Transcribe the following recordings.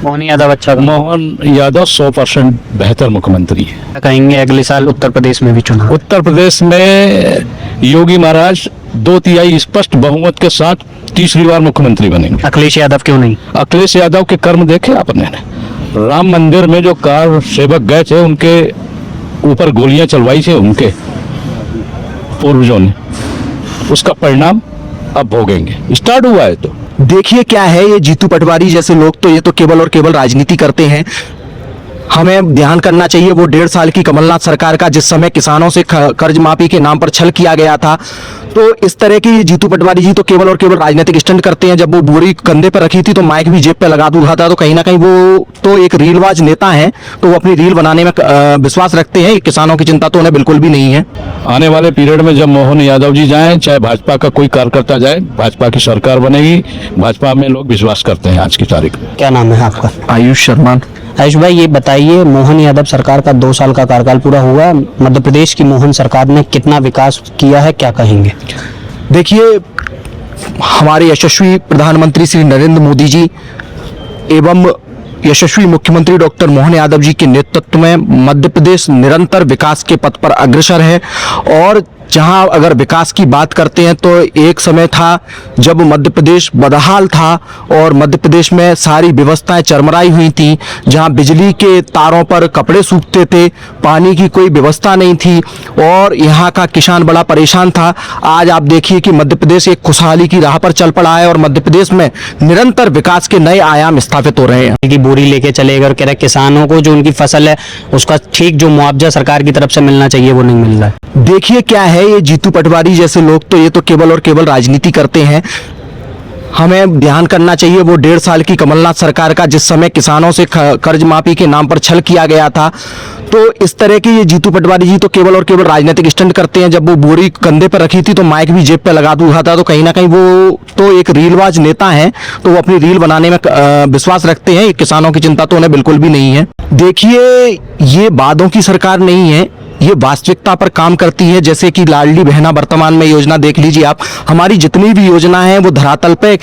मोहन यादव अच्छा मोहन यादव 100% बेहतर मुख्यमंत्री है। कहेंगे अगले साल उत्तर प्रदेश में भी चुनाव? उत्तर प्रदेश में योगी महाराज 2/3 स्पष्ट बहुमत के साथ तीसरी बार मुख्यमंत्री बनेंगे। अखिलेश यादव क्यों नहीं? अखिलेश यादव के कर्म देखे आपने? राम मंदिर में जो कार सेवक गए थे उनके ऊपर गोलियां चलवाई थी उनके पूर्वजों ने, उसका परिणाम अब भोगेंगे। स्टार्ट हुआ है तो देखिए क्या है, ये जीतू पटवारी जैसे लोग तो ये तो केवल और केवल राजनीति करते हैं। हमें ध्यान करना चाहिए वो 1.5 साल की कमलनाथ सरकार का, जिस समय किसानों से कर्ज माफी के नाम पर छल किया गया था। तो इस तरह की ये जीतू पटवारी जी तो केवल और केवल राजनीतिक स्टंट करते हैं। जब वो बोरी कंधे पर रखी थी तो माइक भी जेब पे लगा दूंगा था, तो कहीं ना कहीं वो तो एक रीलबाज नेता है, तो वो अपनी रील बनाने में विश्वास रखते हैं। किसानों की चिंता तो उन्हें बिल्कुल भी नहीं है। आने वाले पीरियड में जब मोहन यादव जी जाएं, चाहे भाजपा का कोई कार्यकर्ता जाए, भाजपा की सरकार बनेगी। भाजपा में लोग विश्वास करते हैं आज की तारीख में। क्या नाम है आपका? आयुष शर्मा। आयुष भाई, ये बताइए, मोहन यादव सरकार का 2 साल का कार्यकाल पूरा हुआ, मध्य प्रदेश की मोहन सरकार ने कितना विकास किया है, क्या कहेंगे? देखिए, हमारे यशस्वी प्रधानमंत्री श्री नरेंद्र मोदी जी एवं यशस्वी मुख्यमंत्री डॉक्टर मोहन यादव जी के नेतृत्व में मध्य प्रदेश निरंतर विकास के पथ पर अग्रसर है। और जहां अगर विकास की बात करते हैं तो एक समय था जब मध्य प्रदेश बदहाल था और मध्य प्रदेश में सारी व्यवस्थाएं चरमराई हुई थी, जहां बिजली के तारों पर कपड़े सूखते थे, पानी की कोई व्यवस्था नहीं थी और यहां का किसान बड़ा परेशान था। आज आप देखिए कि मध्य प्रदेश एक खुशहाली की राह पर चल पड़ा है और मध्य प्रदेश में निरंतर विकास के नए आयाम स्थापित हो रहे हैं। की बोरी लेके चले गए और कह रहे किसानों को जो उनकी फसल है उसका ठीक जो मुआवजा सरकार की तरफ से मिलना चाहिए वो नहीं मिल रहा है। देखिए क्या है, ये जीतू पटवारी जैसे लोग तो ये तो केवल और केवल राजनीति करते हैं। हमें ध्यान करना चाहिए वो 1.5 साल की कमलनाथ सरकार का, जिस समय किसानों से कर्ज माफी के नाम पर छल किया गया था। तो इस तरह के ये जीतू पटवारी जी तो केवल और केवल राजनीतिक स्टंट करते हैं। जब वो बोरी कंधे पर रखी थी तो माइक भी जेब पे लगा दूंगा था, तो कहीं ना कहीं वो तो एक रीलबाज नेता है, तो वो अपनी रील बनाने में विश्वास रखते हैं। किसानों की चिंता तो उन्हें बिल्कुल भी नहीं है। देखिए, ये वादों की सरकार नहीं है, ये वास्तविकता पर काम करती है। जैसे कि लाडली बहना वर्तमान में योजना देख लीजिए आप, हमारी जितनी भी योजना है वो धरातल पे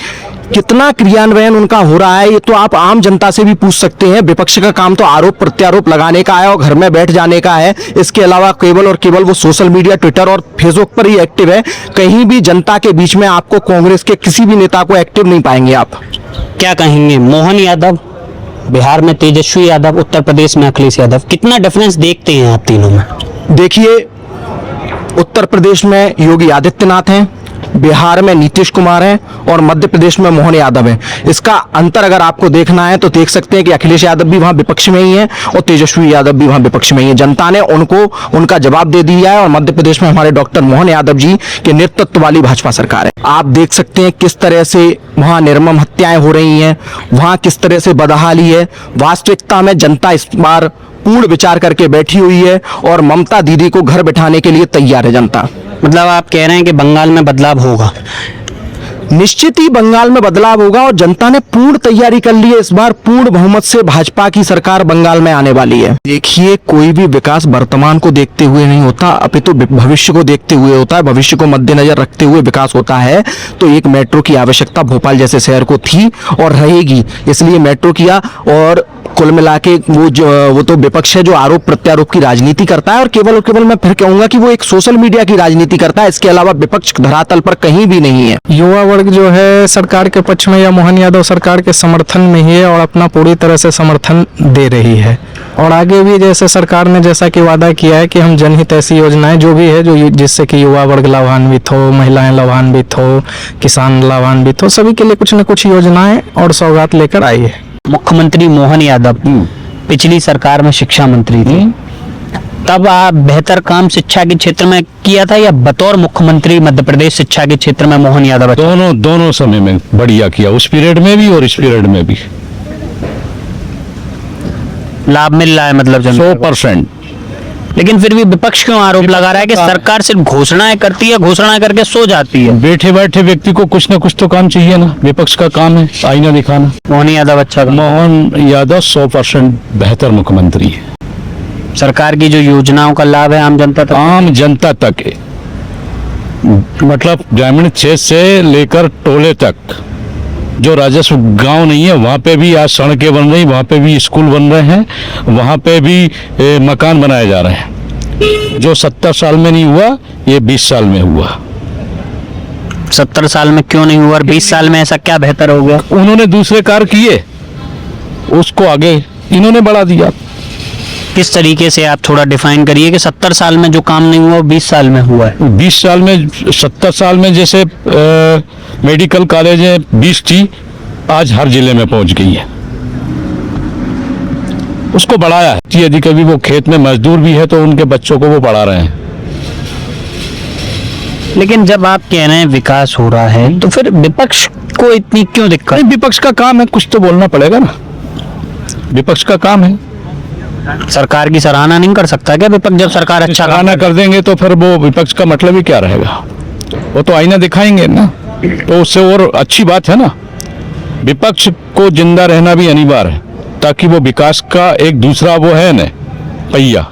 कितना क्रियान्वयन उनका हो रहा है ये तो आप आम जनता से भी पूछ सकते हैं। विपक्ष का काम तो आरोप प्रत्यारोप लगाने का है और घर में बैठ जाने का है। इसके अलावा केवल और केवल वो सोशल मीडिया, ट्विटर और फेसबुक पर ही एक्टिव है। कहीं भी जनता के बीच में आपको कांग्रेस के किसी भी नेता को एक्टिव नहीं पाएंगे आप। क्या कहेंगे, मोहन यादव बिहार में, तेजस्वी यादव उत्तर प्रदेश में, अखिलेश यादव, कितना डिफरेंस देखते हैं आप तीनों में? देखिए, उत्तर प्रदेश में योगी आदित्यनाथ हैं, बिहार में नीतीश कुमार हैं और मध्य प्रदेश में मोहन यादव हैं। इसका अंतर अगर आपको देखना है तो देख सकते हैं कि अखिलेश यादव भी वहां विपक्ष में ही है और तेजस्वी यादव भी वहां विपक्ष में ही है। जनता ने उनको उनका जवाब दे दिया है और मध्य प्रदेश में हमारे डॉक्टर मोहन यादव जी के नेतृत्व वाली भाजपा सरकार है। आप देख सकते हैं किस तरह से वहां निर्मम हत्याएं हो रही हैं, वहां किस तरह से बदहाली है। वास्तविकता में जनता इस बार पूर्ण विचार करके बैठी हुई है और ममता दीदी को घर बिठाने के लिए तैयार है जनता। मतलब आप कह रहे हैं कि बंगाल में बदलाव होगा? निश्चित ही बंगाल में बदलाव होगा और जनता ने पूर्ण तैयारी कर ली है। इस बार पूर्ण बहुमत से भाजपा की सरकार बंगाल में आने वाली है। देखिए, कोई भी विकास वर्तमान को देखते हुए नहीं होता, अपितु भविष्य को देखते हुए होता है। भविष्य को मद्देनजर रखते हुए विकास होता है। तो एक मेट्रो की आवश्यकता भोपाल जैसे शहर को थी और रहेगी, इसलिए मेट्रो किया। और कुल मिला के वो तो विपक्ष है जो आरोप प्रत्यारोप की राजनीति करता है और केवल मैं फिर कहूंगा कि वो एक सोशल मीडिया की राजनीति करता है। इसके अलावा विपक्ष धरातल पर कहीं भी नहीं है। युवा वर्ग जो है सरकार के पक्ष में या मोहन यादव सरकार के समर्थन में ही है और अपना पूरी तरह से समर्थन दे रही है। और आगे भी जैसे सरकार ने जैसा कि वादा किया है कि हम जनहित ऐसी योजनाएं जो भी है जो जिससे कि युवा वर्ग लाभान्वित हो, महिलाएं लाभान्वित हो, किसान लाभान्वित हो, सभी के लिए कुछ न कुछ योजनाएं और सौगात लेकर आई है। मुख्यमंत्री मोहन यादव पिछली सरकार में शिक्षा मंत्री थे, तब आप बेहतर काम शिक्षा के क्षेत्र में किया था या बतौर मुख्यमंत्री मध्य प्रदेश शिक्षा के क्षेत्र में मोहन यादव? दोनों समय में बढ़िया किया, उस पीरियड में भी और इस पीरियड में भी लाभ मिल रहा है मतलब 100%। लेकिन फिर भी विपक्ष क्यों आरोप लगा रहा है कि सरकार सिर्फ घोषणाएं करती है, घोषणाएं करके सो जाती है? बैठे बैठे व्यक्ति को कुछ ना कुछ तो काम चाहिए ना। विपक्ष का काम है आईना दिखाना। मोहन यादव अच्छा, मोहन यादव 100% बेहतर मुख्यमंत्री है। सरकार की जो योजनाओं का लाभ है आम जनता तक है। मतलब ग्रामीण क्षेत्र से लेकर टोले तक जो राजस्व गांव नहीं है वहाँ पे भी आज सड़कें बन रही, वहाँ पे भी स्कूल बन रहे हैं, वहाँ पे भी मकान बनाए जा रहे हैं। जो 70 साल में नहीं हुआ ये 20 साल में हुआ। 70 साल में क्यों नहीं हुआ और 20 साल में ऐसा क्या बेहतर हो गया? उन्होंने दूसरे कार्य किए, उसको आगे इन्होंने बढ़ा दिया। किस तरीके से आप थोड़ा डिफाइन करिए कि 70 साल में जो काम नहीं हुआ वो 20 साल में हुआ है? 20 साल में 70 साल में जैसे मेडिकल कॉलेजें 20 थी, आज हर जिले में पहुंच गई है, उसको बढ़ाया है। यदि कभी वो खेत में मजदूर भी है तो उनके बच्चों को वो पढ़ा रहे हैं। लेकिन जब आप कह रहे हैं विकास हो रहा है तो फिर विपक्ष को इतनी क्यों दिक्कत? नहीं, विपक्ष का काम है, कुछ तो बोलना पड़ेगा ना, विपक्ष का काम है। सरकार की सराहना नहीं कर सकता क्या विपक्ष? जब सरकार अच्छा काम सराहना कर देंगे तो फिर वो विपक्ष का मतलब ही क्या रहेगा? वो तो आईना दिखाएंगे ना, तो उससे और अच्छी बात है ना। विपक्ष को जिंदा रहना भी अनिवार्य है, ताकि वो विकास का एक दूसरा वो है न पहिया।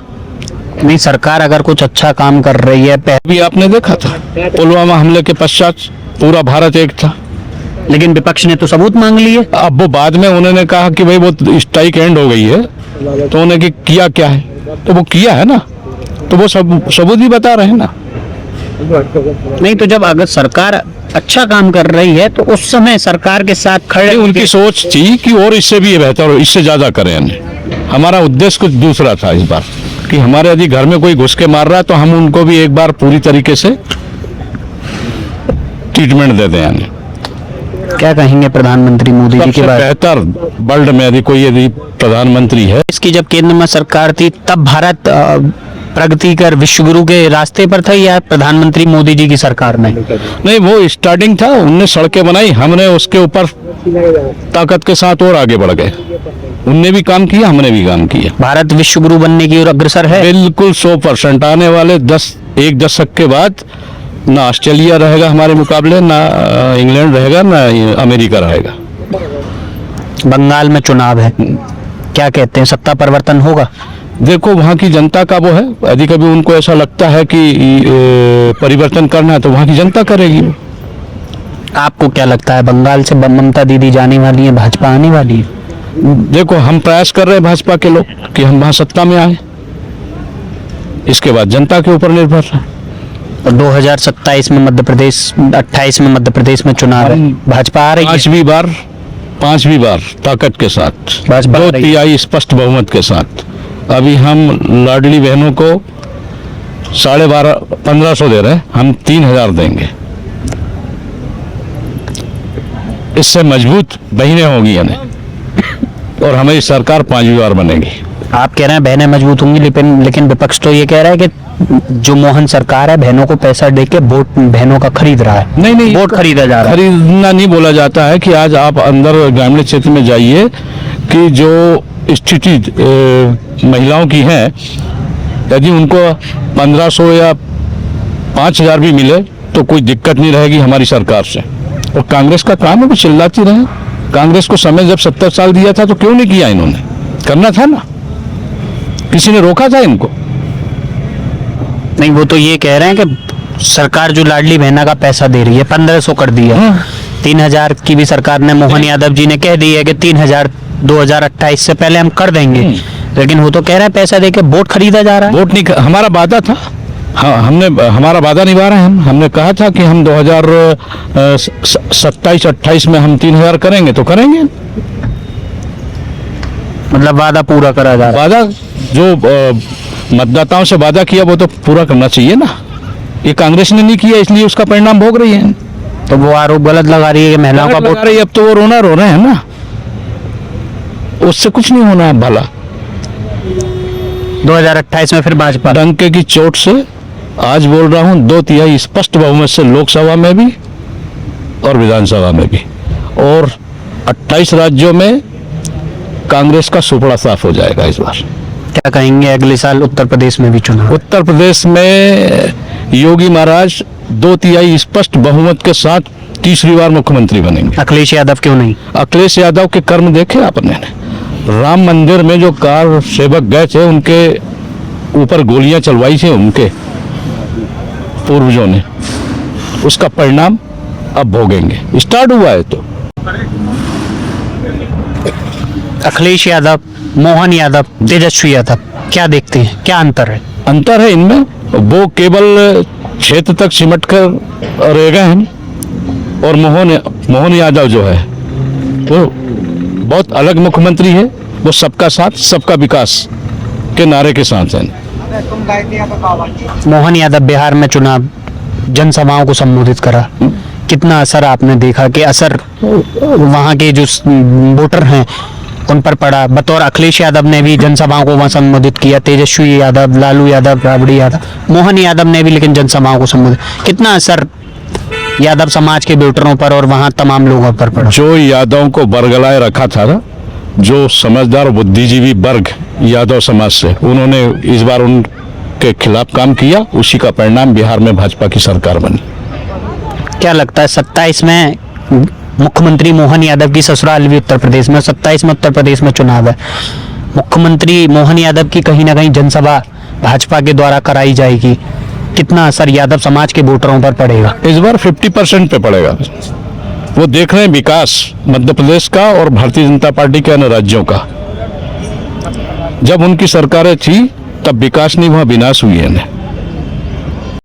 नहीं, सरकार अगर कुछ अच्छा काम कर रही है भी आपने देखा था पुलवामा हमले के पश्चात पूरा भारत एक था, लेकिन विपक्ष ने तो सबूत मांग लिए। अब वो बाद में उन्होंने कहा कि भाई वो स्ट्राइक एंड हो गई है, तो उन्होंने किया क्या है, तो वो किया है ना, तो वो सबूत भी बता रहे हैं ना। नहीं तो जब अगर सरकार अच्छा काम कर रही है तो उस समय सरकार के साथ खड़े उनकी सोच थी कि और इससे भी बेहतर हो, इससे ज्यादा करें। हमारा उद्देश्य कुछ दूसरा था इस बार, कि हमारे यदि घर में कोई घुस के मार रहा है तो हम उनको भी एक बार पूरी तरीके से ट्रीटमेंट दे दें। क्या कहेंगे प्रधानमंत्री मोदी जी के सबसे बारे में? बेहतर वर्ल्ड में यदि प्रधानमंत्री है। इसकी जब केंद्र में सरकार थी तब भारत प्रगति कर विश्वगुरु के रास्ते पर था या प्रधानमंत्री मोदी जी की सरकार में? नहीं, वो स्टार्टिंग था, उनने सड़कें बनाई, हमने उसके ऊपर ताकत के साथ और आगे बढ़ गए। उनने भी काम किया, हमने भी काम किया। भारत विश्वगुरु बनने की ओर अग्रसर है। बिल्कुल 100%। आने वाले एक दशक के बाद ना ऑस्ट्रेलिया रहेगा हमारे मुकाबले, ना इंग्लैंड रहेगा, ना अमेरिका रहेगा। बंगाल में चुनाव है, क्या कहते हैं, सत्ता परिवर्तन होगा? देखो वहाँ की जनता का वो है, यदि कभी उनको ऐसा लगता है कि परिवर्तन करना है तो वहाँ की जनता करेगी। आपको क्या लगता है बंगाल से ममता दीदी जाने वाली है, भाजपा आने वाली है? देखो हम प्रयास कर रहे हैं भाजपा के लोग कि हम वहाँ सत्ता में आए, इसके बाद जनता के ऊपर निर्भर है। और 2027 में मध्य प्रदेश, 28 में मध्य प्रदेश में चुनाव है, भाजपा आ रही है? पांचवी बार ताकत के साथ, भाजपा आ रही है। 2/3 स्पष्ट बहुमत के साथ। अभी हम लाडली बहनों को 1500 दे रहे हैं, हम 3000 देंगे। इससे मजबूत बहनें होगी यानी, और हमारी सरकार 5वीं बार बनेगी। आप कह रहे हैं बहनें मजबूत होंगी, लेकिन विपक्ष तो ये कह रहा है कि जो मोहन सरकार है बहनों को पैसा देके वोट बहनों का खरीद रहा है। नहीं, वोट खरीदा जा रहा है। खरीदना नहीं बोला जाता है कि आज आप अंदर ग्रामीण क्षेत्र में जाइए कि जो स्थिति महिलाओं की है, यदि उनको 1500 या 5000 भी मिले तो कोई दिक्कत नहीं रहेगी हमारी सरकार से। और कांग्रेस का काम है वो चिल्लाती रहे। कांग्रेस को समय जब 70 साल दिया था तो क्यों नहीं किया इन्होंने? करना था ना, किसी ने रोका था इनको? नहीं, वो तो ये कह रहे हैं कि सरकार जो लाडली बहना का पैसा दे रही है 1500 कर दिया, 3000 की भी सरकार ने, मोहन यादव जी ने कह दी है कि 3000 2028 से पहले हम कर देंगे, लेकिन वो तो कह रहे हैं पैसा देके वोट खरीदा जा रहा है। वोट नहीं, हमारा वादा था। हाँ, हमारा वादा निभा रहे हैं। हमने कहा था कि हम 2027-28 में हम 3000 करेंगे तो करेंगे। मतलब वादा पूरा करा जा रहा है। वादा जो मतदाताओं से वादा किया वो तो पूरा करना चाहिए ना। ये कांग्रेस ने नहीं किया, इसलिए उसका परिणाम भोग रही है। तो वो आरोप गलत लगा रही है कि महिलाओं का वोट। अब तो वो रो रहे हैं ना, उससे कुछ नहीं होना है भला। 2028 में फिर भाजपा डंके की चोट से आज बोल रहा हूं, 2/3 स्पष्ट बहुमत से लोकसभा में भी और विधानसभा में भी, और 28 राज्यों में कांग्रेस का सुपड़ा साफ हो जाएगा इस बार। क्या कहेंगे अगले साल उत्तर प्रदेश में भी चुनाव? उत्तर प्रदेश में योगी महाराज 2/3 स्पष्ट बहुमत के साथ तीसरी बार मुख्यमंत्री बनेंगे। अखिलेश यादव क्यों नहीं? अखिलेश यादव के कर्म देखे आपने? राम मंदिर में जो कार सेवक गए थे उनके ऊपर गोलियां चलवाई थी उनके पूर्वजों ने, उसका परिणाम अब भोगेंगे। स्टार्ट हुआ है तो अखिलेश यादव, मोहन यादव, तेजस्वी यादव, क्या देखते हैं, क्या अंतर है? अंतर है इनमें, वो केवल क्षेत्र तक सिमट कर रह गए हैं, और मोहन यादव जो है वो बहुत अलग मुख्यमंत्री है। वो सबका साथ सबका विकास के नारे के साथ हैं। मोहन यादव बिहार में चुनाव जनसभाओं को संबोधित करा, कितना असर आपने देखा कि असर वहाँ के जो वोटर हैं उन पर पड़ा? बतौर अखिलेश यादव ने भी जनसभाओं को वहाँ संबोधित किया, तेजस्वी यादव, लालू यादव, राबड़ी यादव, मोहन यादव ने भी लेकिन जनसभाओं को संबोधित, कितना असर यादव समाज के वोटरों पर और वहाँ तमाम लोगों पर पड़ा? जो यादवों को बरगलाए रखा था ना, जो समझदार बुद्धिजीवी वर्ग यादव समाज से, उन्होंने इस बार उनके खिलाफ काम किया, उसी का परिणाम बिहार में भाजपा की सरकार बनी। क्या लगता है 27 में मुख्यमंत्री मोहन यादव की ससुराल भी उत्तर प्रदेश में, 27 में उत्तर प्रदेश में चुनाव है, मुख्यमंत्री मोहन यादव की कहीं ना कहीं जनसभा भाजपा के द्वारा कराई जाएगी, कितना असर यादव समाज के वोटरों पर पड़ेगा? इस बार 50% पे पड़ेगा। वो देख रहे हैं विकास मध्य प्रदेश का और भारतीय जनता पार्टी के अन्य राज्यों का। जब उनकी सरकारें थी तब विकास नहीं हुआ, विनाश हुई है।